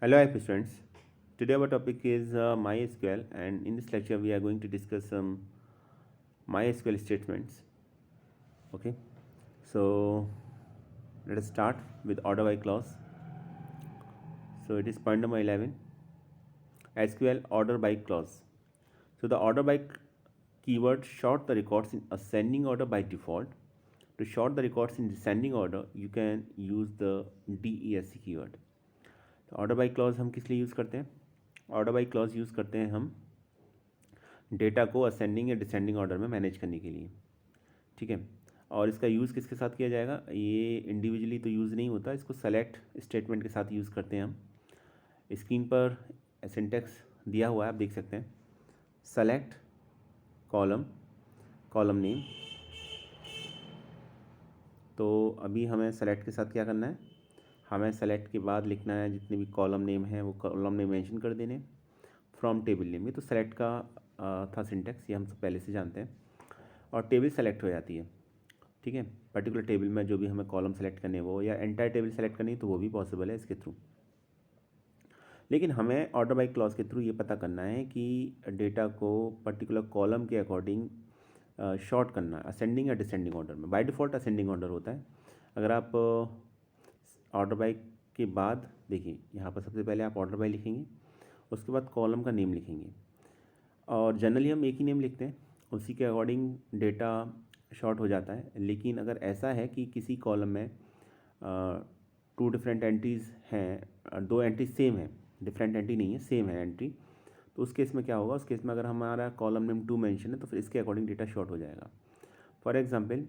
Hello, happy students. Today our topic is MySQL, and in this lecture we are going to discuss some MySQL statements. Okay, so let us start with order by clause. So it is point number 11. SQL order by clause. So the order by keyword sort the records in ascending order by default. To sort the records in descending order, you can use the DESC keyword. तो order by clause हम किस लिए use करते हैं? Order by clause use करते हैं हम data को असेंडिंग या डिसेंडिंग ऑर्डर में मैनेज करने के लिए। ठीक है, और इसका यूज़ किसके साथ किया जाएगा? ये इंडिविजुअली तो यूज़ नहीं होता, इसको सेलेक्ट स्टेटमेंट के साथ यूज़ करते हैं हम। स्क्रीन पर सिंटेक्स दिया हुआ है, आप देख सकते हैं। Select column, column name. तो अभी हमें सेलेक्ट के साथ क्या करना है? हमें सेलेक्ट के बाद लिखना है जितने भी कॉलम नेम है वो कॉलम नेम मेंशन कर देने फ्रॉम टेबल नेम। ये तो सेलेक्ट का था सिंटेक्स, ये हम सब पहले से जानते हैं। और टेबल सेलेक्ट हो जाती है। ठीक है, पर्टिकुलर टेबल में जो भी हमें कॉलम सेलेक्ट करने वो या एंटायर टेबल सेलेक्ट करनी तो वो भी पॉसिबल है इसके थ्रू। लेकिन हमें ऑर्डर बाई क्लॉज के थ्रू ये पता करना है कि डेटा को पर्टिकुलर कॉलम के अकॉर्डिंग शॉर्ट करना है, असेंडिंग या डिसेंडिंग ऑर्डर में। बाय डिफ़ॉल्ट असेंडिंग ऑर्डर होता है। अगर आप ऑर्डर बाई के बाद देखिए, यहाँ पर सबसे पहले आप ऑर्डर बाई लिखेंगे, उसके बाद कॉलम का नेम लिखेंगे, और जनरली हम एक ही नेम लिखते हैं, उसी के अकॉर्डिंग डेटा शॉर्ट हो जाता है। लेकिन अगर ऐसा है कि किसी कॉलम में टू डिफरेंट एंट्रीज़ हैं, दो एंट्री सेम है, डिफरेंट एंट्री नहीं है, सेम है एंट्री, तो उस केस में क्या होगा? उस केस में अगर हमारा कॉलम नेम टू मेंशन है तो फिर इसके अकॉर्डिंग डेटा शॉर्ट हो जाएगा। फॉर एग्जांपल,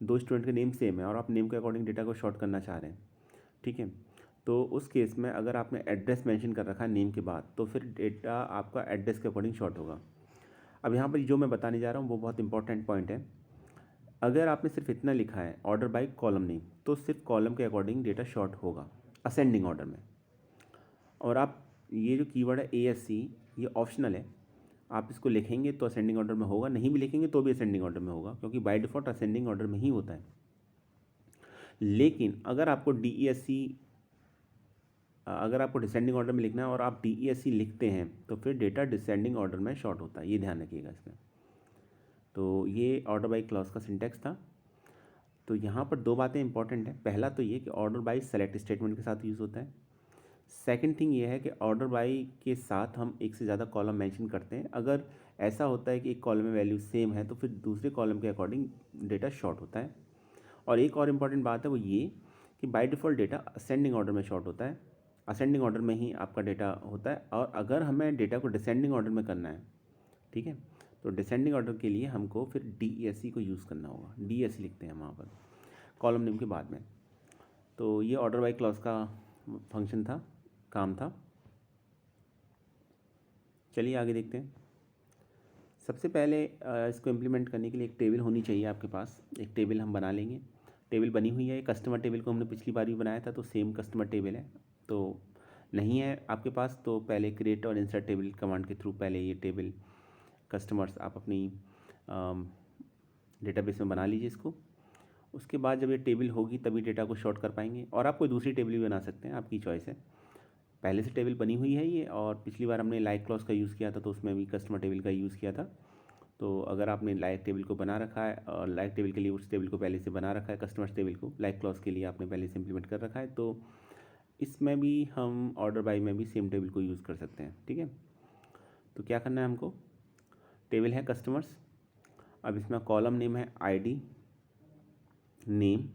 दो स्टूडेंट के नेम सेम है और आप नेम के अकॉर्डिंग डेटा को शॉर्ट करना चाह रहे हैं। ठीक है, तो उस केस में अगर आपने एड्रेस मेंशन कर रखा है नेम के बाद, तो फिर डेटा आपका एड्रेस के अकॉर्डिंग शॉर्ट होगा। अब यहाँ पर जो मैं बताने जा रहा हूँ वो बहुत इंपॉर्टेंट पॉइंट है। अगर आपने सिर्फ इतना लिखा है ऑर्डर बाई कॉलम नेम, तो सिर्फ कॉलम के अकॉर्डिंग डेटा शॉर्ट होगा असेंडिंग ऑर्डर में। और आप ये जो कीवर्ड है ASC, ये ऑप्शनल है। आप इसको लिखेंगे तो असेंडिंग ऑर्डर में होगा, नहीं भी लिखेंगे तो भी असेंडिंग ऑर्डर में होगा, क्योंकि बाय डिफ़ॉल्ट असेंडिंग ऑर्डर में ही होता है। लेकिन अगर आपको अगर आपको डिसेंडिंग ऑर्डर में लिखना है और आप DESC लिखते हैं तो फिर डेटा डिसेंडिंग ऑर्डर में शॉर्ट होता है, ये ध्यान रखिएगा इसमें। तो ये ऑर्डर बाई क्लॉज का सिंटेक्स था। तो यहाँ पर दो बातें इंपॉर्टेंट हैं। पहला तो ये कि ऑर्डर बाई सेलेक्ट स्टेटमेंट के साथ यूज़ होता है। सेकंड थिंग ये है कि ऑर्डर बाई के साथ हम एक से ज़्यादा कॉलम मेंशन करते हैं। अगर ऐसा होता है कि एक कॉलम में वैल्यू सेम है तो फिर दूसरे कॉलम के अकॉर्डिंग डेटा शॉर्ट होता है। और एक और इम्पॉर्टेंट बात है वो ये कि by default data ascending order में शॉर्ट होता है, असेंडिंग ऑर्डर में ही आपका डेटा होता है। और अगर हमें डेटा को डिसेंडिंग ऑर्डर में करना है, ठीक है, तो डिसेंडिंग ऑर्डर के लिए हमको फिर DESC को यूज़ करना होगा। DESC लिखते हैं वहाँ पर कॉलम नेम के बाद में। तो ये ऑर्डर बाई क्लॉज का फंक्शन था, काम था। चलिए आगे देखते हैं। सबसे पहले इसको इम्प्लीमेंट करने के लिए एक टेबल होनी चाहिए आपके पास। एक टेबल हम बना लेंगे। टेबल बनी हुई है, कस्टमर टेबल को हमने पिछली बार भी बनाया था, तो सेम कस्टमर टेबल है। तो नहीं है आपके पास तो पहले क्रिएट और इंसर्ट टेबल कमांड के थ्रू पहले ये टेबल कस्टमर्स आप अपनी डेटाबेस में बना लीजिए इसको। उसके बाद जब ये टेबल होगी तभी डेटा को शॉर्ट कर पाएंगे। और आप कोई दूसरी टेबल भी बना सकते हैं, आपकी चॉइस है। पहले से टेबल बनी हुई है ये, और पिछली बार हमने लाइक क्लॉज का यूज़ किया था तो उसमें भी कस्टमर टेबल का यूज़ किया था। तो अगर आपने लाइक टेबल को बना रखा है और लाइक टेबल के लिए उस टेबल को पहले से बना रखा है, कस्टमर्स टेबल को लाइक क्लॉज के लिए आपने पहले से इम्प्लीमेंट कर रखा है, तो इसमें भी हम ऑर्डर बाई में भी सेम टेबल को यूज़ कर सकते हैं। ठीक है, तो क्या करना है हमको? टेबल है कस्टमर्स, अब इसमें कॉलम नेम है ID, name,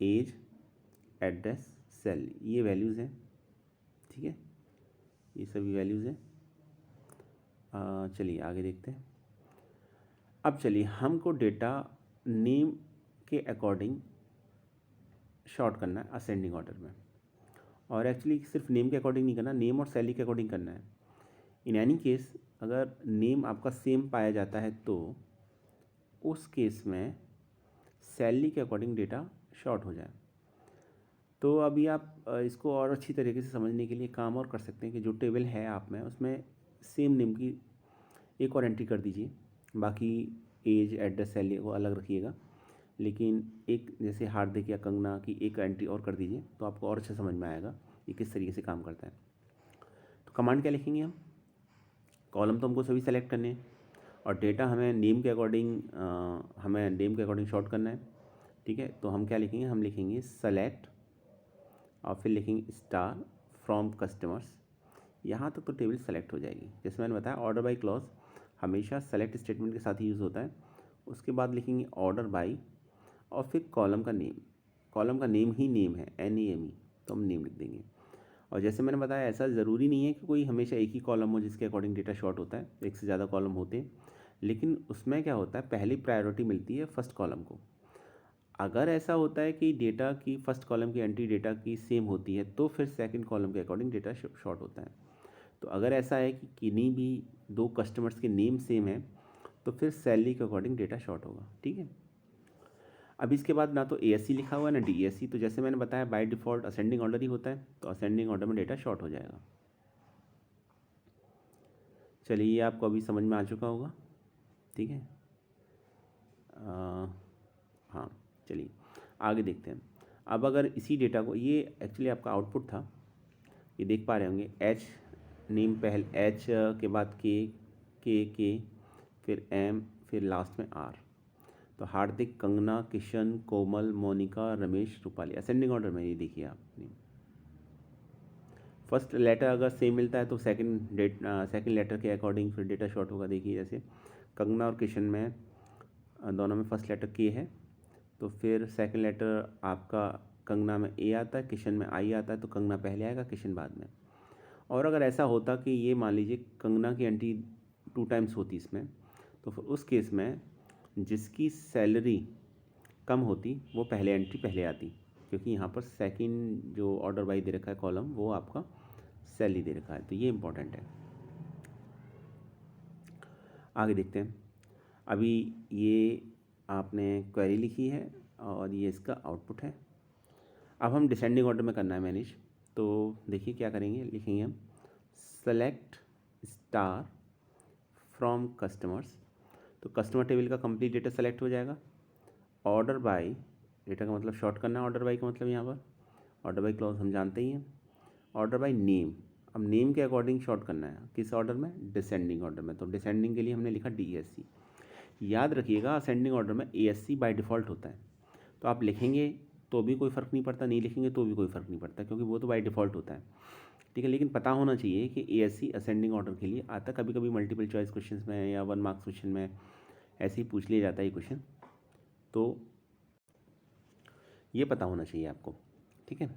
age, address, cell, ये वैल्यूज़ हैं। ठीक है, ये सभी वैल्यूज़ हैं। चलिए आगे देखते हैं। अब चलिए हमको डेटा नेम के अकॉर्डिंग शॉर्ट करना है असेंडिंग ऑर्डर में। और एक्चुअली सिर्फ नेम के अकॉर्डिंग नहीं करना, नेम और सैलरी के अकॉर्डिंग करना है। इन एनी केस अगर नेम आपका सेम पाया जाता है तो उस केस में सैलरी के अकॉर्डिंग डेटा शॉर्ट हो जाए। तो अभी आप इसको और अच्छी तरीके से समझने के लिए काम और कर सकते हैं कि जो टेबल है आप में उसमें सेम नेम की एक और एंट्री कर दीजिए। बाकी एज, एड्रेस, सैलरी को अलग रखिएगा, लेकिन एक जैसे हार्दिक या कंगना की एक एंट्री और कर दीजिए, तो आपको और अच्छा समझ में आएगा ये किस तरीके से काम करता है। तो कमांड क्या लिखेंगे हम, कॉलम तो हमको सभी सेलेक्ट करने हैं और डेटा हमें नेम के अकॉर्डिंग शॉर्ट करना है, ठीक है। तो हम क्या लिखेंगे, हम लिखेंगे सेलेक्ट और फिर लिखेंगे स्टार फ्रॉम कस्टमर्स। यहाँ तक तो टेबल सेलेक्ट हो जाएगी। जैसे मैंने बताया ऑर्डर बाय क्लॉज हमेशा सेलेक्ट स्टेटमेंट के साथ ही यूज़ होता है। उसके बाद लिखेंगे ऑर्डर बाय और फिर कॉलम का नेम, कॉलम का नेम ही नेम है NAME, तो हम नेम लिख देंगे। और जैसे मैंने बताया ऐसा ज़रूरी नहीं है कि कोई हमेशा एक ही कॉलम हो जिसके अकॉर्डिंग डेटा शॉर्ट होता है, एक से ज़्यादा कॉलम होते हैं, लेकिन उसमें क्या होता है पहली प्रायोरिटी मिलती है फर्स्ट कॉलम को। अगर ऐसा होता है कि डेटा की फर्स्ट कॉलम की एंट्री डेटा की सेम होती है तो फिर सेकंड कॉलम के अकॉर्डिंग डेटा शॉर्ट होता है। तो अगर ऐसा है कि किन्हीं भी दो कस्टमर्स के नेम सेम है तो फिर सैलरी के अकॉर्डिंग डेटा शॉर्ट होगा, ठीक है। अब इसके बाद ना तो ASC लिखा हुआ है ना DSC, तो जैसे मैंने बताया बाय डिफ़ॉल्ट असेंडिंग ऑर्डर ही होता है, तो असेंडिंग ऑर्डर में डेटा शॉर्ट हो जाएगा। चलिए ये आपको अभी समझ में आ चुका होगा, ठीक है। हाँ चलिए आगे देखते हैं। अब अगर इसी डेटा को, ये एक्चुअली आपका आउटपुट था, ये देख पा रहे होंगे H नेम पहले H के बाद K फिर M फिर लास्ट में R। तो हार्दिक, कंगना, किशन, कोमल, मोनिका, रमेश, रूपाली, असेंडिंग ऑर्डर में। ये देखिए आप फर्स्ट लेटर अगर सेम मिलता है तो सेकंड लेटर के अकॉर्डिंग फिर डेटा शॉर्ट होगा। देखिए जैसे कंगना और किशन में दोनों में फर्स्ट लेटर K है, तो फिर सेकंड लेटर आपका कंगना में A आता है, किशन में I आता है, तो कंगना पहले आएगा किशन बाद में। और अगर ऐसा होता कि ये मान लीजिए कंगना की एंट्री 2 टाइम्स होती इसमें, तो फिर उस केस में जिसकी सैलरी कम होती वो पहले एंट्री पहले आती, क्योंकि यहाँ पर सेकंड जो ऑर्डर बाई दे रखा है कॉलम वो आपका सैलरी दे रखा है, तो ये इंपॉर्टेंट है। आगे देखते हैं। अभी ये आपने क्वेरी लिखी है और ये इसका आउटपुट है। अब हम डिसेंडिंग ऑर्डर में करना है मैनेज, तो देखिए क्या करेंगे, लिखेंगे हम सेलेक्ट स्टार फ्रॉम कस्टमर्स। तो कस्टमर टेबल का कंप्लीट डेटा सेलेक्ट हो जाएगा। ऑर्डर बाय, डेटा का मतलब शॉर्ट करना है, ऑर्डर बाय का मतलब यहाँ पर ऑर्डर बाय क्लॉज हम जानते ही हैं। ऑर्डर बाय नेम, अब नेम के अकॉर्डिंग शॉर्ट करना है, किस ऑर्डर में, डिसेंडिंग ऑर्डर में। तो डिसेंडिंग के लिए हमने लिखा DSC। याद रखिएगा असेंडिंग ऑर्डर में ASC बाय डिफ़ॉल्ट होता है, तो आप लिखेंगे तो भी कोई फ़र्क नहीं पड़ता, नहीं लिखेंगे तो भी कोई फ़र्क नहीं पड़ता, क्योंकि वो तो बाय डिफ़ॉल्ट होता है, ठीक है। लेकिन पता होना चाहिए कि ASC असेंडिंग ऑर्डर के लिए आता, कभी कभी मल्टीपल चॉइस क्वेश्चन में या 1 मार्क्स क्वेश्चन में ऐसे ही पूछ लिया जाता है ये क्वेश्चन, तो ये पता होना चाहिए आपको, ठीक है।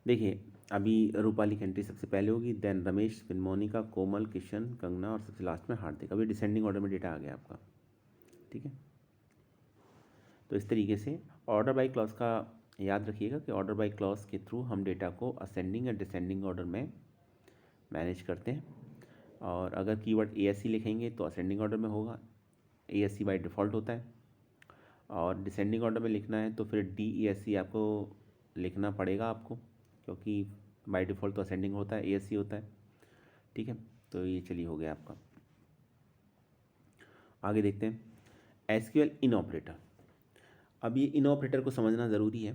देखिए अभी रूपाली की एंट्री सबसे पहले होगी, देन रमेश, फिर मोनिका, कोमल, किशन, कंगना और सबसे लास्ट में हार्दिक। अभी डिसेंडिंग ऑर्डर में डेटा आ गया आपका, ठीक है। तो इस तरीके से ऑर्डर बाय क्लॉज का याद रखिएगा कि ऑर्डर बाय क्लॉज के थ्रू हम डेटा को असेंडिंग या डिसेंडिंग ऑर्डर में मैनेज करते हैं। और अगर कीवर्ड ASC लिखेंगे तो असेंडिंग ऑर्डर में होगा, ASC बाय डिफ़ॉल्ट होता है। और डिसेंडिंग ऑर्डर में लिखना है तो फिर DESC आपको लिखना पड़ेगा आपको, क्योंकि बाय डिफ़ॉल्ट तो असेंडिंग होता है, ASC होता है, ठीक है। तो ये चलिए हो गया आपका। आगे देखते हैं SQL इन ऑपरेटर। अब ये इन ऑपरेटर को समझना ज़रूरी है।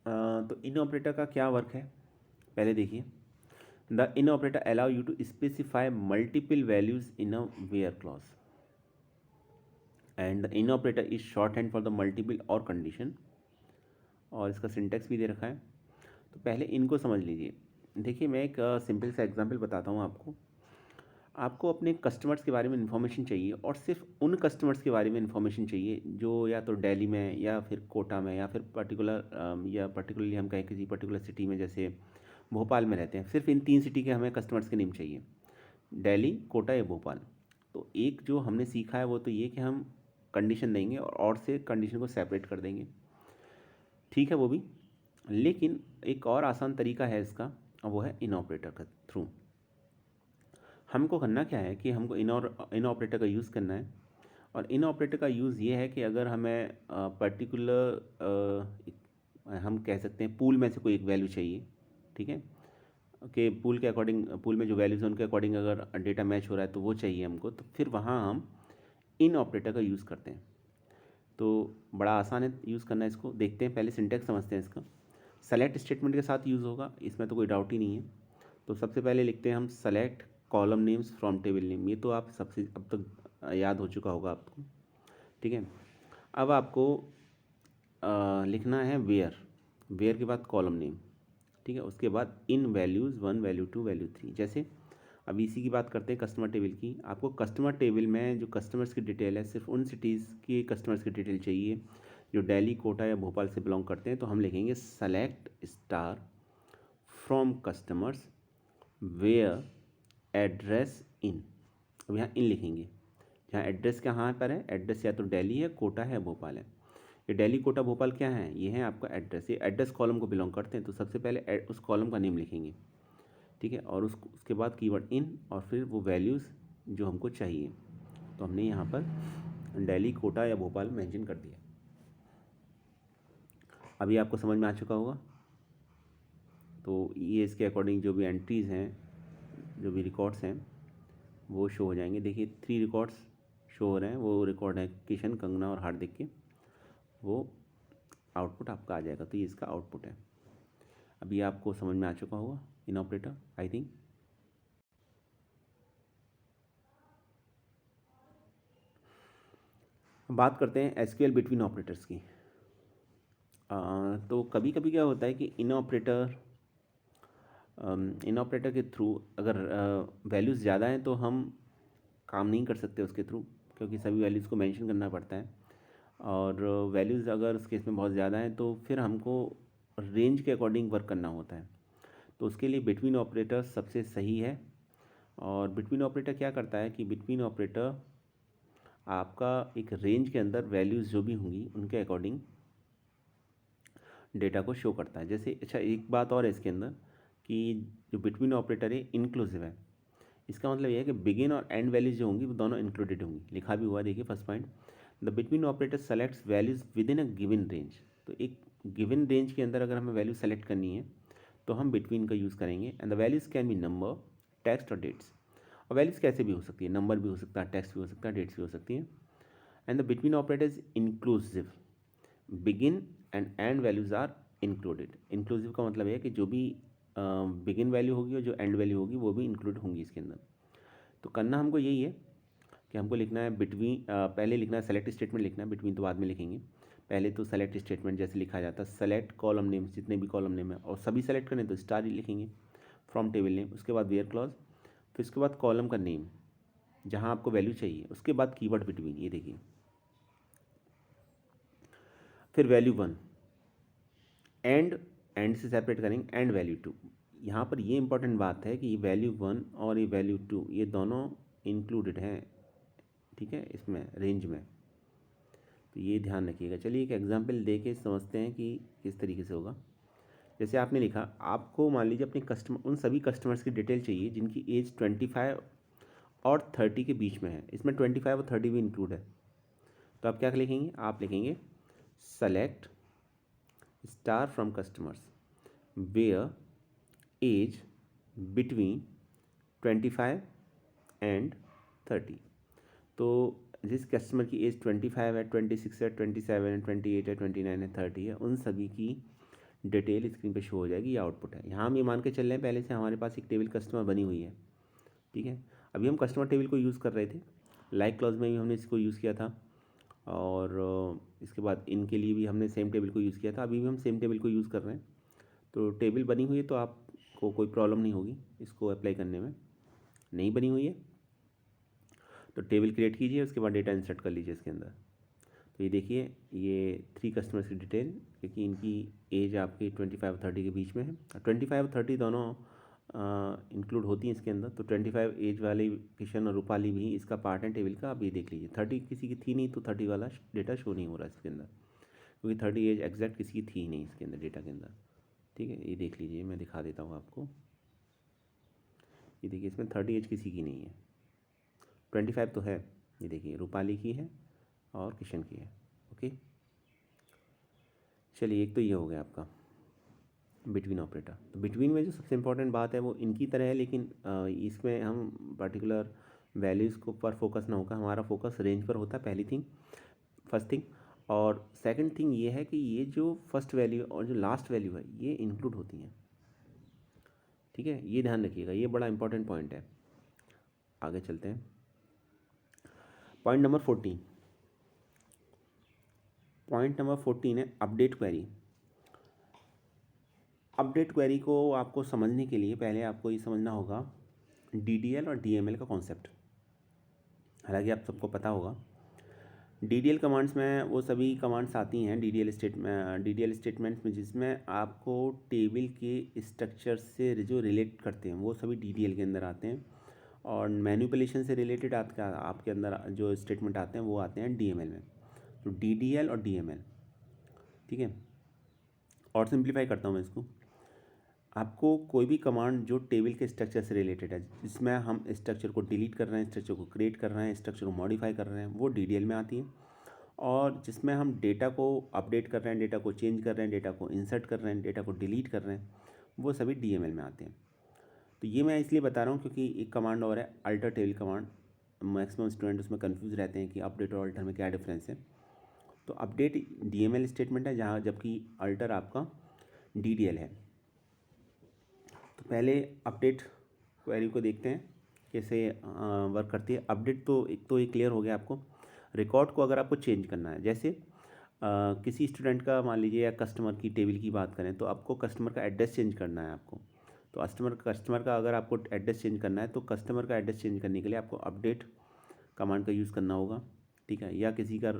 तो इन ऑपरेटर का क्या वर्क है पहले देखिए। The in operator allow you to specify multiple values in a where clause and the in operator is short hand for the multiple or condition. और इसका सिंटेक्स भी दे रखा है, तो पहले इनको समझ लीजिए। देखिए मैं एक सिंपल सा एग्जांपल बताता हूँ आपको। आपको अपने कस्टमर्स के बारे में इन्फॉर्मेशन चाहिए और सिर्फ उन कस्टमर्स के बारे में इन्फॉर्मेशन चाहिए जो या तो दिल्ली में या फिर कोटा में या फिर पर्टिकुलरली हम कहें किसी पर्टिकुलर सिटी में, जैसे भोपाल में रहते हैं, सिर्फ इन 3 सिटी के हमें कस्टमर्स के नेम चाहिए, दिल्ली, कोटा या भोपाल। तो एक जो हमने सीखा है वो तो ये कि हम कंडीशन देंगे और से कंडीशन को सेपरेट कर देंगे, ठीक है वो भी। लेकिन एक और आसान तरीका है इसका, और वो है इन ऑपरेटर का थ्रू। हमको करना क्या है कि हमको इन ऑपरेटर का यूज़ करना है। और इन ऑपरेटर का यूज़ ये है कि अगर हमें पर्टिकुलर हम कह सकते हैं पूल में से कोई एक वैल्यू चाहिए, ठीक है, कि पूल के अकॉर्डिंग, पूल में जो वैल्यूज़ हैं उनके अकॉर्डिंग अगर डेटा मैच हो रहा है तो वो चाहिए हमको, तो फिर वहाँ हम इन ऑपरेटर का यूज़ करते हैं। तो बड़ा आसान है यूज़ करना, इसको देखते हैं, पहले सिंटेक्स समझते हैं इसका। सेलेक्ट स्टेटमेंट के साथ यूज़ होगा, इसमें तो कोई डाउट ही नहीं है। तो सबसे पहले लिखते हैं हम select column names from table name. ये तो आप सबसे अब तक याद हो चुका होगा आपको, ठीक है। अब आपको लिखना है वेयर के बाद कॉलम नेम, ठीक है। उसके बाद इन वैल्यूज़ 1 वैल्यू 2 वैल्यू 3। जैसे अब इसी की बात करते हैं कस्टमर टेबल की। आपको कस्टमर टेबल में जो कस्टमर्स की डिटेल है, सिर्फ उन सिटीज़ की कस्टमर्स की डिटेल चाहिए जो दिल्ली, कोटा या भोपाल से बिलोंग करते हैं। तो हम लिखेंगे select star from customers where address in. अब यहाँ इन लिखेंगे, जहाँ एड्रेस कहाँ पर है, एड्रेस या तो दिल्ली है, कोटा है, भोपाल है। ये दिल्ली, कोटा, भोपाल क्या है, ये है आपका एड्रेस। ये एड्रेस कॉलम को बिलोंग करते हैं, तो सबसे पहले उस कॉलम का नेम लिखेंगे, ठीक है। और उसके बाद कीवर्ड इन और फिर वो वैल्यूज़ जो हमको चाहिए। तो हमने यहाँ पर दिल्ली, कोटा या भोपाल मेंशन कर दिया। अभी आपको समझ में आ चुका होगा। तो ये इसके अकॉर्डिंग जो भी एंट्रीज़ हैं, जो भी रिकॉर्ड्स हैं, वो शो हो जाएंगे। देखिए 3 रिकॉर्ड्स शो हो रहे हैं। वो रिकॉर्ड है किशन, कंगना और हार्दिक के। वो आउटपुट आपका आ जाएगा। तो ये इसका आउटपुट है। अभी आपको समझ में आ चुका होगा इन ऑपरेटर, आई थिंक। बात करते हैं एसक्यूएल बिटवीन ऑपरेटर्स की। तो कभी कभी क्या होता है कि इन ऑपरेटर के थ्रू अगर वैल्यूज़ ज़्यादा हैं तो हम काम नहीं कर सकते उसके थ्रू, क्योंकि सभी वैल्यूज़ को मेंशन करना पड़ता है। और वैल्यूज़ अगर उस केस में बहुत ज़्यादा हैं तो फिर हमको रेंज के अकॉर्डिंग वर्क करना होता है। तो उसके लिए बिटवीन ऑपरेटर सबसे सही है। और बिटवीन ऑपरेटर क्या करता है कि बिटवीन ऑपरेटर आपका एक रेंज के अंदर वैल्यूज़ जो भी होंगी उनके अकॉर्डिंग डेटा को शो करता है। जैसे अच्छा, एक बात और है इसके अंदर कि जो बिटवीन ऑपरेटर है इंक्लूसिव है। इसका मतलब यह है कि बिगिन और एंड वैल्यूज जो होंगी वो दोनों इंक्लूडेड होंगी। लिखा भी हुआ देखिए first point, the between operator selects values with in a given range. तो एक गिवन रेंज के अंदर अगर हमें वैल्यू सेलेक्ट करनी है तो हम बिटवीन का यूज़ करेंगे। And the values can be number, text और डेट्स। और वैल्यूज़ कैसे भी हो सकती है, नंबर भी हो सकता है, टेक्स्ट भी हो सकता है, डेट्स भी हो सकती हैं। And the between operator is inclusive, begin and end values are included. Inclusive का मतलब है कि जो भी बिगिन वैल्यू होगी और जो एंड वैल्यू होगी वो भी इंक्लूड होंगी इसके अंदर। तो करना हमको यही है कि हमको लिखना है बिटवीन, पहले लिखना है सेलेक्ट स्टेटमेंट लिखना है, बिटवीन तो बाद में लिखेंगे। पहले तो सेलेक्ट स्टेटमेंट जैसे लिखा जाता है, सेलेक्ट कॉलम नेम, जितने भी कॉलम नेम है और सभी सेलेक्ट करें तो स्टार ही लिखेंगे फ्रॉम टेबल नेम। उसके बाद वेयर क्लॉज, फिर उसके बाद कॉलम का नेम जहाँ आपको वैल्यू चाहिए, उसके बाद कीवर्ड बिटवीन। ये देखिए, फिर वैल्यू 1 एंड से सेपरेट करेंगे, एंड वैल्यू 2। यहाँ पर ये इंपॉर्टेंट बात है कि ये वैल्यू 1 और ये वैल्यू 2 ये दोनों इंक्लूडेड हैं, ठीक है, इसमें रेंज में। तो ये ध्यान रखिएगा। चलिए एक एग्जांपल दे के समझते हैं कि किस तरीके से होगा। जैसे आपने लिखा, आपको मान लीजिए अपने कस्टमर, उन सभी कस्टमर्स की डिटेल चाहिए जिनकी एज 25 और 30 के बीच में है। इसमें 25 और 30 भी इंक्लूड है। तो आप क्या लिखेंगे, आप लिखेंगे select star from customers where age between 25 and 30। तो जिस कस्टमर की एज 25 है, 26 है, 27 है, 28 है, 29 है, 30 है, उन सभी की डिटेल स्क्रीन पे शो हो जाएगी। ये आउटपुट है। यहाँ हम ये मान के चल रहे हैं पहले से हमारे पास एक टेबल कस्टमर बनी हुई है, ठीक है। अभी हम कस्टमर टेबल को यूज़ कर रहे थे, लाइक क्लॉज में भी हमने इसको यूज़ किया था और इसके बाद इनके लिए भी हमने सेम टेबल को यूज़ किया था। अभी भी हम सेम टेबल को यूज़ कर रहे हैं। तो टेबल बनी हुई है तो आपको कोई प्रॉब्लम नहीं होगी इसको अप्लाई करने में। नहीं बनी हुई है तो टेबल क्रिएट कीजिए, उसके बाद डेटा इंसर्ट कर लीजिए इसके अंदर। तो ये देखिए, ये 3 कस्टमर्स की डिटेल, क्योंकि इनकी एज आपकी 25 और 30 के बीच में है। 25 और 30 दोनों इंक्लूड होती हैं इसके अंदर। तो 25 एज वाली किशन और रूपाली भी इसका पार्ट है टेबल का। आप ये देख लीजिए, 30 किसी की थी नहीं तो 30 वाला डेटा शो नहीं हो रहा इसके अंदर, क्योंकि 30 एज एग्जैक्ट किसी की थी ही नहीं इसके अंदर डेटा के अंदर, ठीक है। ये देख लीजिए, मैं दिखा देता हूँ आपको। ये देखिए, इसमें 30 एज किसी की नहीं है, 25 तो है। ये देखिए, रूपाली की है और किशन की है। ओके, चलिए एक तो ये हो गया आपका बिटवीन ऑपरेटर। तो बिटवीन में जो सबसे इंपॉर्टेंट बात है वो इनकी तरह है, लेकिन इसमें हम पर्टिकुलर वैल्यूज़ को पर फोकस ना होगा, हमारा फोकस रेंज पर होता है, पहली थिंग, फर्स्ट थिंग। और सेकंड थिंग ये है कि ये जो फर्स्ट वैल्यू और जो लास्ट वैल्यू है ये इंक्लूड होती हैं, ठीक है, ये ध्यान रखिएगा, ये बड़ा इंपॉर्टेंट पॉइंट है। आगे चलते हैं, पॉइंट नंबर 14। पॉइंट नंबर 14 है अपडेट क्वेरी। अपडेट क्वेरी को आपको समझने के लिए पहले आपको ये समझना होगा DDL और DML का कॉन्सेप्ट। हालांकि आप सबको पता होगा DDL कमांड्स में वो सभी कमांड्स आती हैं DDL स्टेटमेंट्स में जिसमें आपको टेबल के स्ट्रक्चर से जो रिलेट करते हैं वो सभी DDL के अंदर आते हैं, और मैनिपुलेशन से रिलेटेड आपके अंदर जो स्टेटमेंट आते हैं वो आते हैं DML में। तो DDL और DML, ठीक है। और सिंप्लीफाई करता हूँ मैं इसको, आपको कोई भी कमांड जो टेबल के स्ट्रक्चर से रिलेटेड है, जिसमें हम स्ट्रक्चर को डिलीट कर रहे हैं, स्ट्रक्चर को क्रिएट कर रहे हैं, स्ट्रक्चर को मॉडिफाई कर रहे हैं, वो DDL में आती है। और जिसमें हम डेटा को अपडेट कर रहे हैं, डेटा को चेंज कर रहे हैं, डेटा को इंसर्ट कर रहे हैं, डेटा को डिलीट कर रहे हैं, वो सभी DML में आते हैं। तो ये मैं इसलिए बता रहा हूँ क्योंकि एक कमांड और है alter table command. Maximum student उसमें कन्फ्यूज़ रहते हैं कि अपडेट और अल्टर में क्या डिफरेंस है। तो अपडेट DML स्टेटमेंट है, जहाँ जबकि अल्टर आपका DDL है। तो पहले अपडेट क्वेरी को देखते हैं कैसे वर्क करती है। अपडेट तो एक क्लियर हो गया आपको। रिकॉर्ड को अगर आपको चेंज करना है, जैसे किसी स्टूडेंट का मान लीजिए या कस्टमर की टेबल की बात करें, तो आपको कस्टमर का एड्रेस चेंज करना है आपको। तो कस्टमर का अगर आपको एड्रेस चेंज करना है तो कस्टमर का एड्रेस चेंज करने के लिए आपको अपडेट कमांड का यूज़ करना होगा, ठीक है। या किसी का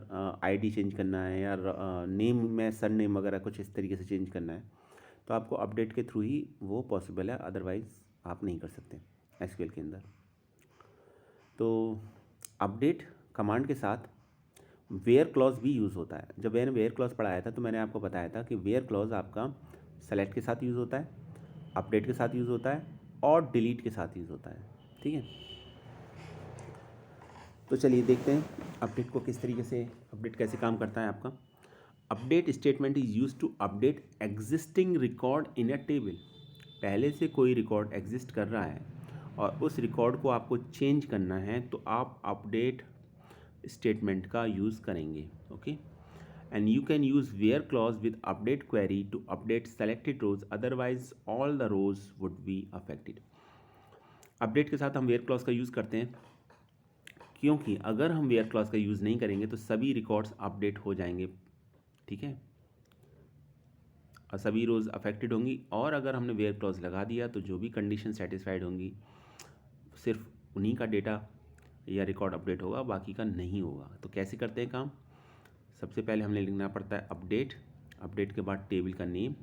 ID चेंज करना है, या नेम में सर नेम वगैरह कुछ इस तरीके से चेंज करना है, तो आपको अपडेट के थ्रू ही वो पॉसिबल है, अदरवाइज़ आप नहीं कर सकते SQL के अंदर। तो अपडेट कमांड के साथ वेयर क्लॉज भी यूज़ होता है। जब मैंने वेयर क्लॉज पढ़ाया था तो मैंने आपको बताया था कि वेयर क्लॉज आपका सेलेक्ट के साथ यूज़ होता है, अपडेट के साथ यूज़ होता है, और डिलीट के साथ यूज़ होता है, ठीक है। तो चलिए देखते हैं अपडेट को किस तरीके से, अपडेट कैसे काम करता है आपका। Update statement is use to update existing record in a table. पहले से कोई रिकॉर्ड एग्जिस्ट कर रहा है और उस रिकॉर्ड को आपको चेंज करना है तो आप अपडेट स्टेटमेंट का यूज़ करेंगे, okay. And you can use where clause with update query to update selected rows, otherwise all the rows would be affected. Update के साथ हम वेयर क्लॉज का यूज़ करते हैं क्योंकि अगर हम वेयर क्लॉज का यूज़ नहीं करेंगे तो सभी रिकॉर्ड्स अपडेट हो जाएंगे, ठीक है, और सभी रोज़ अफेक्टेड होंगी। और अगर हमने वेयर क्लॉज लगा दिया तो जो भी कंडीशन सेटिस्फाइड होंगी सिर्फ उन्हीं का डेटा या रिकॉर्ड अपडेट होगा, बाकी का नहीं होगा। तो कैसे करते हैं काम, सबसे पहले हमें लिखना पड़ता है अपडेट, अपडेट के बाद टेबल का नेम,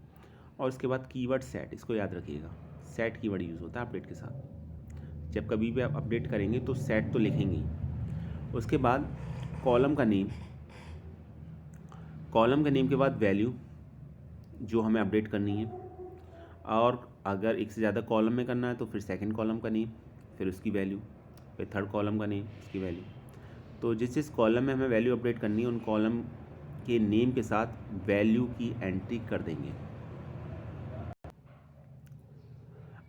और उसके बाद कीवर्ड सेट। इसको याद रखिएगा, सेट कीवर्ड यूज़ होता है अपडेट के साथ। जब कभी भी आप अपडेट करेंगे तो सेट तो लिखेंगे ही। उसके बाद कॉलम का नेम, कॉलम के नेम के बाद वैल्यू जो हमें अपडेट करनी है, और अगर एक से ज़्यादा कॉलम में करना है तो फिर सेकंड कॉलम का नेम, फिर उसकी वैल्यू, फिर थर्ड कॉलम का नेम, उसकी वैल्यू। तो जिस कॉलम में हमें वैल्यू अपडेट करनी है उन कॉलम के नेम के साथ वैल्यू की एंट्री कर देंगे।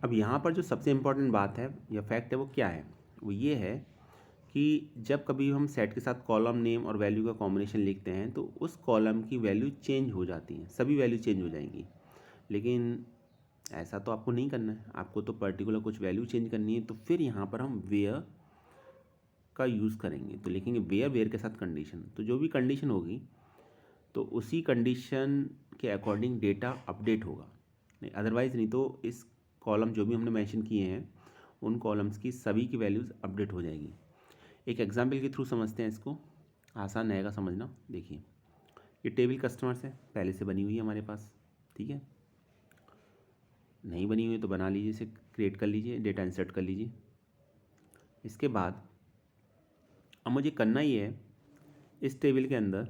अब यहाँ पर जो सबसे इम्पोर्टेंट बात है या फैक्ट है वो क्या है, वो ये है कि जब कभी हम सेट के साथ कॉलम नेम और वैल्यू का कॉम्बिनेशन लिखते हैं तो उस कॉलम की वैल्यू चेंज हो जाती है, सभी वैल्यू चेंज हो जाएंगी। लेकिन ऐसा तो आपको नहीं करना है, आपको तो पर्टिकुलर कुछ वैल्यू चेंज करनी है। तो फिर यहाँ पर हम वेयर का यूज़ करेंगे, तो लिखेंगे वेयर, वेयर के साथ कंडीशन। तो जो भी कंडीशन होगी तो उसी कंडीशन के अकॉर्डिंग डेटा अपडेट होगा, नहीं अदरवाइज़ नहीं। तो इस कॉलम जो भी हमने मेंशन किए हैं उन कॉलम्स की सभी की वैल्यूज़ अपडेट हो जाएगी। एक एग्जांपल के थ्रू समझते हैं इसको, आसान रहेगा समझना। देखिए ये टेबल कस्टमर्स है, पहले से बनी हुई है हमारे पास, ठीक है। नहीं बनी हुई तो बना लीजिए, इसे क्रिएट कर लीजिए, डेटा इंसर्ट कर लीजिए। इसके बाद अब मुझे करना ही है इस टेबल के अंदर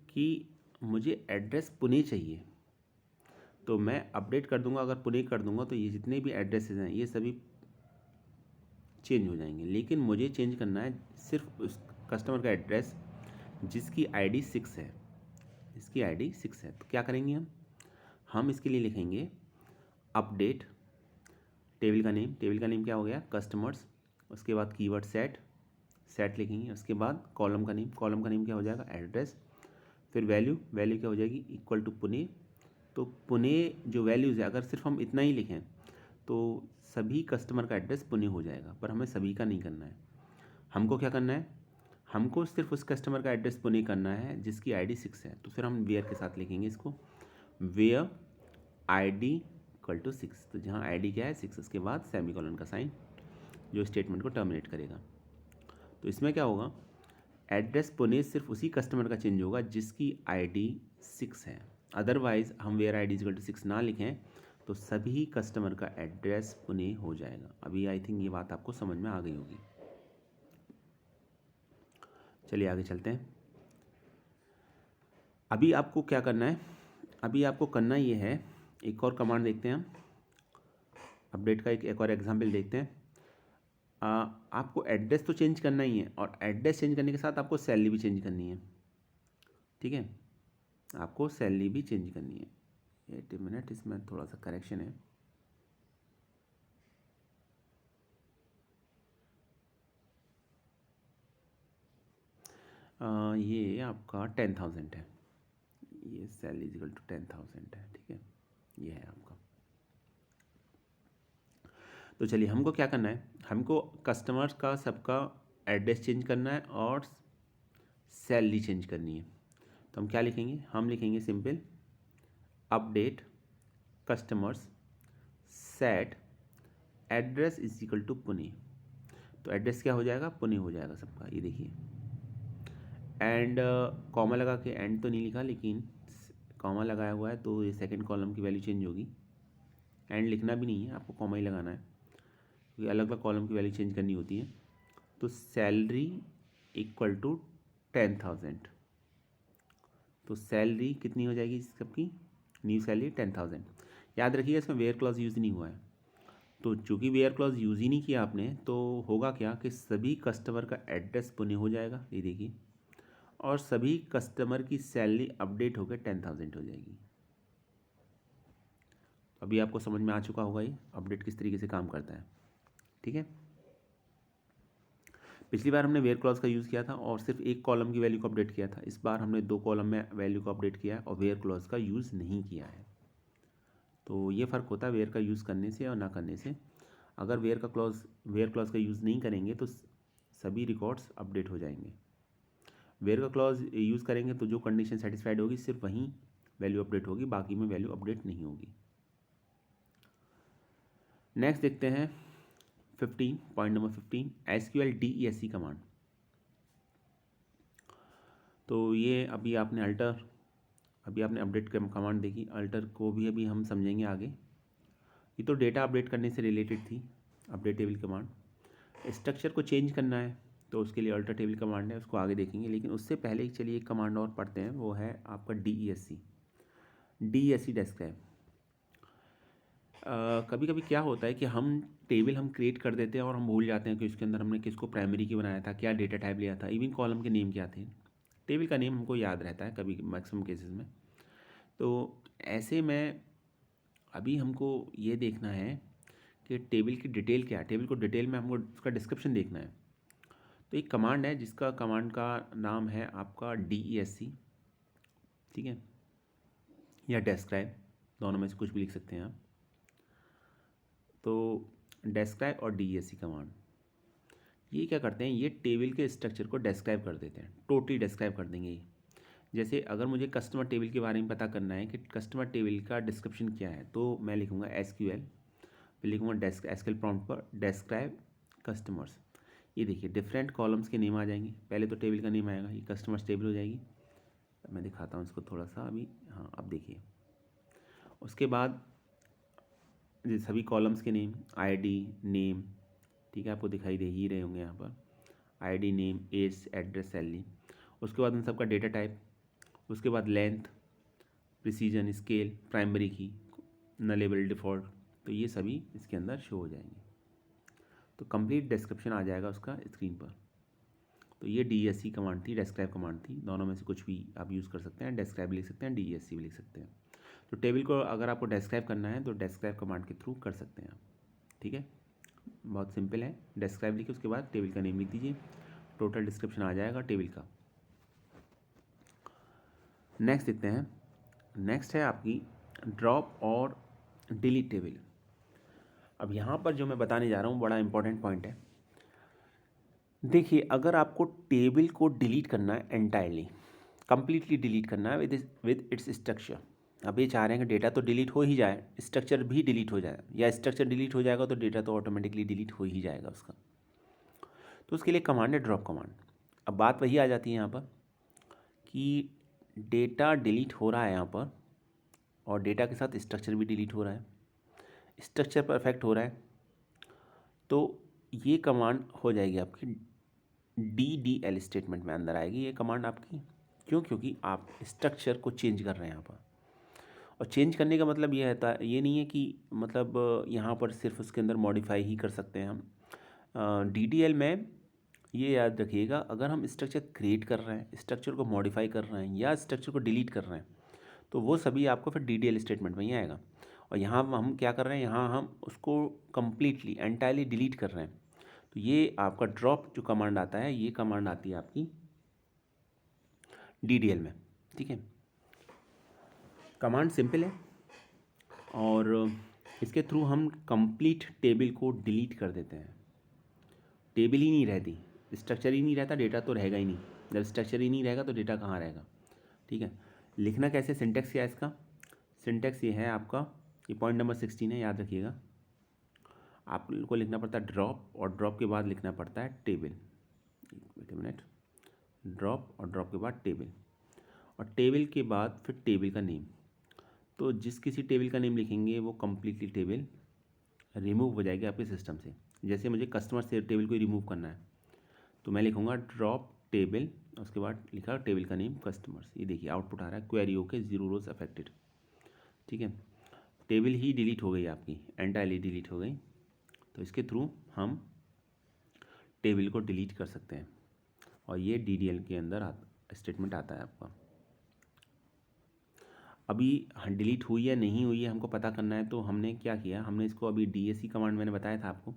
कि मुझे एड्रेस पुणे चाहिए, तो मैं अपडेट कर दूंगा। अगर पुणे कर दूंगा तो ये जितने भी एड्रेसेस हैं ये सभी चेंज हो जाएंगे। लेकिन मुझे चेंज करना है सिर्फ उस कस्टमर का एड्रेस जिसकी ID 6 है, इसकी ID 6 है। तो क्या करेंगे हम इसके लिए लिखेंगे अपडेट टेबल का नेम, टेबल का नेम क्या हो गया कस्टमर्स, उसके बाद कीवर्ड सेट, सेट लिखेंगे, उसके बाद कॉलम का नेम क्या हो जाएगा, एड्रेस, फिर वैल्यू क्या हो जाएगी, इक्वल टू पुणे। तो पुणे जो वैल्यूज़ है, अगर सिर्फ हम इतना ही लिखें तो सभी कस्टमर का एड्रेस पुणे हो जाएगा, पर हमें सभी का नहीं करना है। हमको क्या करना है, हमको सिर्फ उस कस्टमर का एड्रेस पुणे करना है जिसकी ID 6 है। तो फिर हम वेयर के साथ लिखेंगे इसको, वेयर ID इक्वल टू 6। तो जहाँ ID क्या है 6, उसके बाद सेमीकोलन का साइन जो स्टेटमेंट को टर्मिनेट करेगा। तो इसमें क्या होगा, एड्रेस पुणे सिर्फ उसी कस्टमर का चेंज होगा जिसकी ID 6 है। अदरवाइज़ हम वेयर ID इक्वल टू 6 ना लिखें तो सभी कस्टमर का एड्रेस पुणे हो जाएगा। अभी आई थिंक ये बात आपको समझ में आ गई होगी। चलिए आगे चलते हैं। अभी आपको क्या करना है, अभी आपको करना ये है, एक और कमांड देखते हैं हम, अपडेट का एक और एग्जाम्पल देखते हैं। आपको एड्रेस तो चेंज करना ही है, और एड्रेस चेंज करने के साथ आपको सैलरी भी चेंज करनी है। ठीक है, आपको सैलरी भी चेंज करनी है। 8 मिनट, इसमें थोड़ा सा करेक्शन है। ये आपका 10,000 है, ये सैलरी इक्वल टू 10,000 है। ठीक है, ये है आपका। तो चलिए हमको क्या करना है, हमको कस्टमर्स का सबका एड्रेस चेंज करना है और सैलरी चेंज करनी है। तो हम क्या लिखेंगे, हम लिखेंगे simple update customers set address is equal to Pune. तो एड्रेस क्या हो जाएगा, पुणे हो जाएगा सबका, ये देखिए। एंड कॉमा लगा के, एंड तो नहीं लिखा लेकिन कॉमा लगाया हुआ है, तो ये सेकंड कॉलम की वैल्यू चेंज होगी। एंड लिखना भी नहीं है, आपको कॉमा ही लगाना है, क्योंकि अलग अलग कॉलम की वैल्यू चेंज करनी होती है। तो सैलरी इक्वल टू 10,000। तो सैलरी कितनी हो जाएगी सबकी, न्यू सैलरी 10,000। याद रखिएगा इसमें वेयर क्लॉज यूज़ नहीं हुआ है। तो चूँकि वेयर क्लॉज यूज़ ही नहीं किया आपने, तो होगा क्या कि सभी कस्टमर का एड्रेस पुणे हो जाएगा, ये देखिए, और सभी कस्टमर की सैलरी अपडेट होकर 10,000 हो जाएगी। अभी आपको समझ में आ चुका होगा ये अपडेट किस तरीके से काम करता है। ठीक है, पिछली बार हमने वेयर क्लॉज का यूज़ किया था और सिर्फ एक कॉलम की वैल्यू को अपडेट किया था। इस बार हमने 2 कॉलम में वैल्यू को अपडेट किया है और वेयर क्लॉज का यूज़ नहीं किया है। तो ये फ़र्क होता है वेयर का यूज़ करने से और ना करने से। अगर वेयर क्लॉज का यूज़ नहीं करेंगे तो सभी रिकॉर्ड्स अपडेट हो जाएंगे। वेयर का क्लॉज यूज़ करेंगे तो जो कंडीशन सेटिस्फाइड होगी सिर्फ वहीं वैल्यू अपडेट होगी, बाकी में वैल्यू अपडेट नहीं होगी। नेक्स्ट देखते हैं 15, point number 15, SQL DESC command. तो ये अभी आपने अपडेट कमांड देखी, अल्टर को भी अभी हम समझेंगे आगे। ये तो डेटा अपडेट करने से रिलेटेड थी, अपडेट टेबल कमांड। स्ट्रक्चर को चेंज करना है तो उसके लिए अल्टर टेबल कमांड है, उसको आगे देखेंगे। लेकिन उससे पहले चलिए एक कमांड और पढ़ते हैं, वो है आपका DESC डेस्क्राइब। कभी कभी क्या होता है कि हम क्रिएट कर देते हैं और हम भूल जाते हैं कि उसके अंदर हमने किसको प्राइमरी की बनाया था, क्या डेटा टाइप लिया था, इवन कॉलम के नेम क्या थे। टेबल का नेम हमको याद रहता है कभी मैक्सिमम केसेस में। तो ऐसे में अभी हमको ये देखना है कि टेबल की डिटेल क्या है, टेबल को डिटेल में हमको उसका डिस्क्रिप्शन देखना है। तो एक कमांड है जिसका कमांड का नाम है आपका DESC, ठीक है, या डेस्क्राइब, दोनों में से कुछ भी लिख सकते हैं आप। तो डेस्क्राइब और DESC कमांड ये क्या करते हैं, ये टेबल के स्ट्रक्चर को डिस्क्राइब कर देते हैं, टोटली डिस्क्राइब कर देंगे ये। जैसे अगर मुझे कस्टमर टेबल के बारे में पता करना है कि कस्टमर टेबल का डिस्क्रिप्शन क्या है, तो मैं लिखूँगा SQL, फिर लिखूँगा SQL प्रॉम्प्ट पर डिस्क्राइब कस्टमर्स। ये देखिए डिफरेंट कॉलम्स के नेम आ जाएंगे, पहले तो टेबल का नेम आएगा, ये कस्टमर्स टेबल हो जाएगी। मैं दिखाता हूँ इसको थोड़ा सा अभी, हाँ अब देखिए। उसके बाद ये सभी कॉलम्स के नेम, ID नेम, ठीक है, आपको दिखाई दे ही रहे होंगे यहाँ पर, ID name, age, address, salary. उसके बाद उन सबका डेटा टाइप, उसके बाद length, precision, scale, primary key, nullable, default. तो ये सभी इसके अंदर शो हो जाएंगे। तो कंप्लीट डिस्क्रिप्शन आ जाएगा उसका स्क्रीन पर। तो ये DESC कमांड थी, डिस्क्राइब कमांड थी, दोनों में से कुछ भी आप यूज़ कर सकते हैं, डिस्क्राइब भी लिख सकते हैं, DESC भी लिख सकते हैं। तो टेबल को अगर आपको डिस्क्राइब करना है तो डिस्क्राइब कमांड के थ्रू कर सकते हैं आप। ठीक है, बहुत सिंपल है। डिस्क्राइब लिखिए, उसके बाद टेबल का नेम लिख दीजिए, टोटल डिस्क्रिप्शन आ जाएगा टेबल का। नेक्स्ट देखते हैं, नेक्स्ट है आपकी ड्रॉप और डिलीट टेबल। अब यहाँ पर जो मैं बताने जा रहा हूँ बड़ा इंपॉर्टेंट पॉइंट है। देखिए, अगर आपको टेबल को डिलीट करना है एंटायरली, कंप्लीटली डिलीट करना है विद इट्स स्ट्रक्चर, अब ये चाह रहे हैं कि डेटा तो डिलीट हो ही जाए, स्ट्रक्चर भी डिलीट हो जाए, या स्ट्रक्चर डिलीट हो जाएगा तो डेटा तो ऑटोमेटिकली डिलीट हो ही जाएगा उसका। तो उसके लिए कमांड है ड्रॉप कमांड। अब बात वही आ जाती है यहाँ पर कि डेटा डिलीट हो रहा है यहाँ पर, और डेटा के साथ स्ट्रक्चर भी डिलीट हो रहा है, स्ट्रक्चर पर इफेक्ट हो रहा है, तो ये कमांड हो जाएगी आपकी DDL स्टेटमेंट में अंदर आएगी ये कमांड आपकी। क्यों? क्योंकि आप स्ट्रक्चर को चेंज कर रहे हैं यहाँ पर, और चेंज करने का मतलब ये रहता है, ये नहीं है कि मतलब यहाँ पर सिर्फ उसके अंदर मॉडिफाई ही कर सकते हैं हम। DDL में ये याद रखिएगा, अगर हम स्ट्रक्चर क्रिएट कर रहे हैं, स्ट्रक्चर को मॉडिफाई कर रहे हैं, या स्ट्रक्चर को डिलीट कर रहे हैं, तो वो सभी आपको फिर DDL स्टेटमेंट में ही आएगा। और यहाँ हम क्या कर रहे हैं, यहाँ हम उसको कम्प्लीटली एंटायरली डिलीट कर रहे हैं, तो ये आपका ड्रॉप जो कमांड आता है, ये कमांड आती है आपकी DDL में। ठीक है, कमांड सिंपल है, और इसके थ्रू हम कंप्लीट टेबल को डिलीट कर देते हैं। टेबल ही नहीं रहती, स्ट्रक्चर ही नहीं रहता, डेटा तो रहेगा ही नहीं। जब स्ट्रक्चर ही नहीं रहेगा तो डेटा कहाँ रहेगा। ठीक है, लिखना कैसे, सिंटेक्स क्या है इसका, सिंटेक्स ये है आपका, ये पॉइंट नंबर 16 है, याद रखिएगा। आपको लिखना पड़ता है ड्रॉप, और ड्रॉप के बाद लिखना पड़ता है table. Wait a minute, drop और ड्रॉप के बाद टेबल, और टेबल के बाद फिर टेबल का नेम। तो जिस किसी टेबल का नेम लिखेंगे वो कम्प्लीटली टेबल रिमूव हो जाएगी आपके सिस्टम से। जैसे मुझे कस्टमर से टेबल को ही रिमूव करना है, तो मैं लिखूँगा ड्रॉप टेबल, उसके बाद लिखा टेबल का नेम कस्टमर्स। ये देखिए आउटपुट आ रहा है, क्वेरी ओके, 0 रोज अफेक्टेड। ठीक है, टेबल ही डिलीट हो गई आपकी, एंटायरली डिलीट हो गई। तो इसके थ्रू हम टेबल को डिलीट कर सकते हैं, और ये DDL के अंदर स्टेटमेंट आता है आपका। अभी डिलीट हुई है नहीं हुई है हमको पता करना है, तो हमने क्या किया, हमने इसको अभी DSC कमांड मैंने बताया था आपको,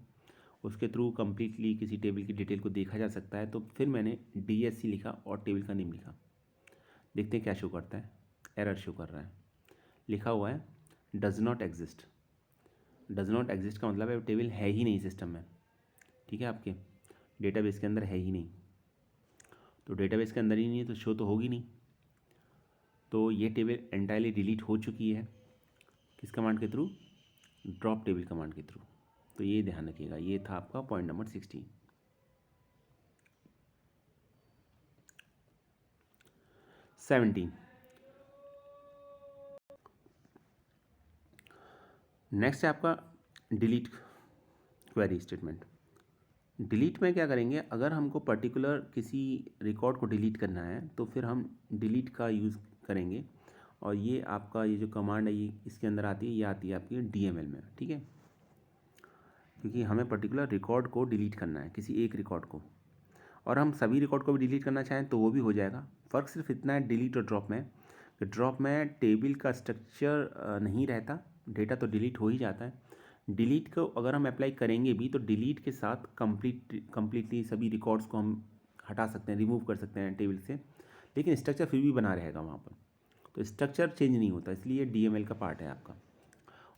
उसके थ्रू कम्प्लीटली किसी टेबल की डिटेल को देखा जा सकता है। तो फिर मैंने DSC लिखा और टेबल का नेम लिखा, देखते हैं क्या शो करता है। एरर शो कर रहा है, लिखा हुआ है does not exist. Does not exist का मतलब है टेबल है ही नहीं सिस्टम में। ठीक है, आपके डेटाबेस के अंदर है ही नहीं, तो डेटाबेस के अंदर ही नहीं है तो शो तो होगी नहीं। तो ये टेबल एंटायरली डिलीट हो चुकी है, किस कमांड के थ्रू, ड्रॉप टेबल कमांड के थ्रू। तो ये ध्यान रखिएगा, ये था आपका पॉइंट नंबर 16। 17 नेक्स्ट है आपका डिलीट क्वेरी स्टेटमेंट। डिलीट में क्या करेंगे, अगर हमको पर्टिकुलर किसी रिकॉर्ड को डिलीट करना है तो फिर हम डिलीट का यूज़ करेंगे, और ये आपका ये जो कमांड है ये इसके अंदर आती है, ये आती है आपकी DML में। ठीक है, क्योंकि हमें पर्टिकुलर रिकॉर्ड को डिलीट करना है, किसी एक रिकॉर्ड को, और हम सभी रिकॉर्ड को भी डिलीट करना चाहें तो वो भी हो जाएगा। फ़र्क सिर्फ इतना है डिलीट और ड्रॉप में, कि ड्रॉप में टेबल का स्ट्रक्चर नहीं रहता, डेटा तो डिलीट हो ही जाता है। डिलीट को अगर हम अप्लाई करेंगे भी तो डिलीट के साथ कम्प्लीटली सभी रिकॉर्ड्स को हम हटा सकते हैं, रिमूव कर सकते हैं टेबल से, लेकिन स्ट्रक्चर फिर भी बना रहेगा वहाँ पर। तो स्ट्रक्चर चेंज नहीं होता, इसलिए DML का पार्ट है आपका।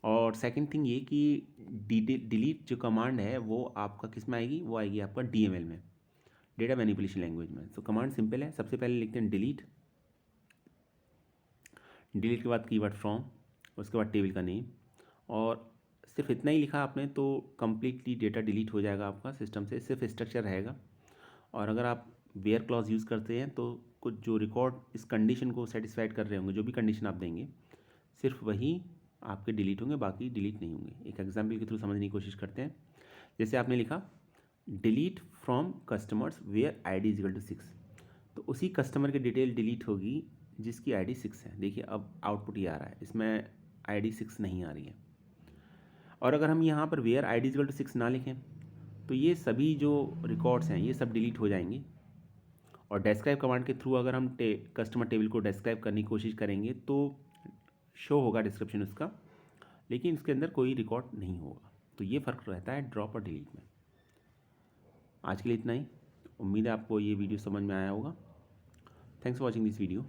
और सेकंड थिंग ये कि डिलीट जो कमांड है वो आपका किस में आएगी, वो आएगी आपका DML में, डेटा मैनिपुलेशन लैंग्वेज में। तो कमांड सिंपल है, सबसे पहले लिखते हैं डिलीट, डिलीट के बाद कीवर्ड फ्रॉम, उसके बाद टेबल का नेम, और सिर्फ इतना ही लिखा आपने तो कम्प्लीटली डेटा डिलीट हो जाएगा आपका सिस्टम से, सिर्फ स्ट्रक्चर रहेगा। और अगर आप वेयर क्लॉज यूज़ करते हैं तो कुछ जो रिकॉर्ड इस कंडीशन को सेटिस्फाइड कर रहे होंगे, जो भी कंडीशन आप देंगे, सिर्फ वही आपके डिलीट होंगे, बाकी डिलीट नहीं होंगे। एक एग्जाम्पल के थ्रू समझने की कोशिश करते हैं। जैसे आपने लिखा delete from customers where ID = 6, तो उसी कस्टमर की डिटेल डिलीट होगी जिसकी ID 6 है। देखिए अब आउटपुट ये आ रहा है, इसमें ID 6 नहीं आ रही है। और अगर हम यहाँ पर वेयर ID = 6 ना लिखें तो ये सभी जो रिकॉर्ड्स हैं ये सब डिलीट हो जाएंगे। और डिस्क्राइब कमांड के थ्रू अगर हम कस्टमर टेबल को डिस्क्राइब करने की कोशिश करेंगे तो शो होगा डिस्क्रिप्शन उसका, लेकिन इसके अंदर कोई रिकॉर्ड नहीं होगा। तो ये फ़र्क रहता है ड्रॉप और डिलीट में। आज के लिए इतना ही। उम्मीद है आपको ये वीडियो समझ में आया होगा। Thanks for watching this video.